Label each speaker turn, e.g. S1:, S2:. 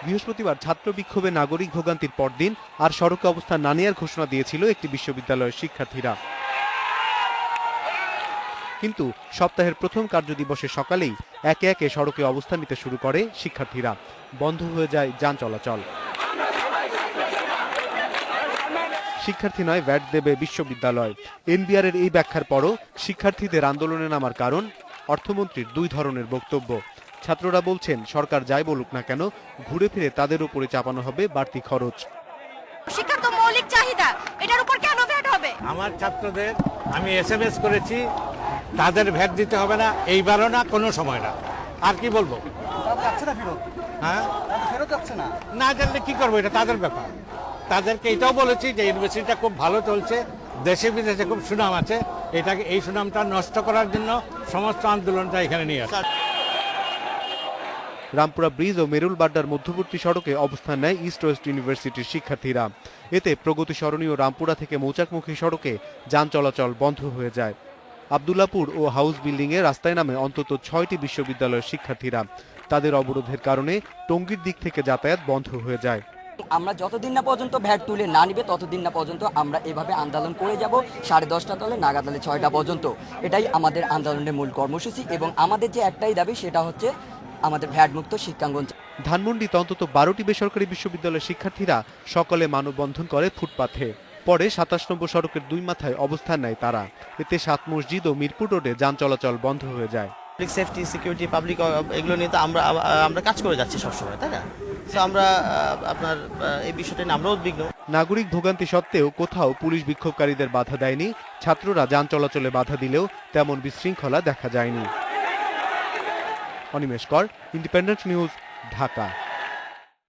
S1: বৃহস্পতিবার ছাত্র বিক্ষোভে নাগরিক ভোগান্তির পরদিন আর সড়কে অবস্থান না নেওয়ার ঘোষণা দিয়েছিল একটি বিশ্ববিদ্যালয়ের শিক্ষার্থীরা। কিন্তু সপ্তাহের প্রথম কার্যদিবসের সকালেই একে একে সড়কে অবস্থান নিতে শুরু করে শিক্ষার্থীরা। বন্ধ হয়ে যায় যান চলাচল। শিক্ষার্থী নয়, ভ্যাট দেবে বিশ্ববিদ্যালয়। এনবিআরের এই ব্যাখ্যার পরও শিক্ষার্থীদের আন্দোলনে নামার কারণ অর্থমন্ত্রীর দুই ধরনের বক্তব্য। ছাত্ররা বলছেন, সরকার যাই বলুক না কেন, ঘুরে ফিরে তাদের উপরে চাপানো হবে বাড়তি খরচ।
S2: শিক্ষা তো মৌলিক চাহিদা, এটার উপর কেন ভ্যাট হবে?
S3: আমার ছাত্রদের আমি এসএমএস করেছি, তাদের ভ্যাট দিতে হবে না, এইবারও না, কোনো সময় না। আর কি বলবো? হ্যাঁ, না জানলে কি করবো, এটা তাদের ব্যাপার। তাদেরকে এটাও বলেছি যে ইউনিভার্সিটিটা খুব ভালো চলছে, দেশে বিদেশে খুব সুনাম আছে, এটাকে এই সুনামটা নষ্ট করার জন্য সমস্ত আন্দোলনটা এখানে নিয়ে আসে।
S1: রামপুরা ব্রিজ ও মেরুল বাড্ডার মধ্যবর্তী সড়কে অবস্থান নেয় ইস্ট ওয়েস্ট ইউনিভার্সিটির শিক্ষার্থীরা। এতে প্রগতি সরণি ও রামপুরা থেকে মৌচাকমুখী সড়কে যান চলাচল বন্ধ হয়ে যায়। আবদুল্লাপুর ও হাউস বিল্ডিংয়ে রাস্তায় নামে অন্তত ৬টি বিশ্ববিদ্যালয়ের শিক্ষার্থীরা। তাদের অবরোধের কারণে টঙ্গীর দিক থেকে যাতায়াত বন্ধ হয়ে যায়।
S4: আমরা যতদিন না পর্যন্ত ভ্যাট তুলে না নিবে ততদিন না পর্যন্ত আমরা এভাবে আন্দোলন করে যাব 10:30 তলে নাগাদালে 6টা পর্যন্ত। এটাই আমাদের আন্দোলনের মূল কর্মসূচি এবং আমাদের যে একটাই দাবি, সেটা হচ্ছে আমাদের ভ্যাট মুক্ত শিক্ষাঙ্গন।
S1: ধানমন্ডিতে অন্তত 12টি বেসরকারি বিশ্ববিদ্যালয়ের শিক্ষার্থীরা সকালে মানববন্ধন করে ফুটপাথে। পরে 27 নম্বর সড়কের দুই মাথায় অবস্থান নেয় তারা। এতে 7 মসজিদ ও মিরপুর রোডে যান চলাচল বন্ধ হয়ে যায়।
S5: পাবলিক সেফটি, সিকিউরিটি, পাবলিক এগুলো নিয়ে তো আমরা কাজ করে যাচ্ছি সবসময়, তাই না? তো আমরা আপনার এই বিষয়টা নিয়ে আমরাও উদ্বিগ্ন।
S1: নাগরিক ভোগান্তি সত্ত্বেও কোথাও পুলিশ বিক্ষোভকারীদের বাধা দেয়নি। ছাত্ররা যান চলাচলে বাধা দিলেও তেমন বিশৃঙ্খলা দেখা যায়নি। অনিমেষ কর, ইন্ডিপেন্ডেন্ট নিউজ, ঢাকা।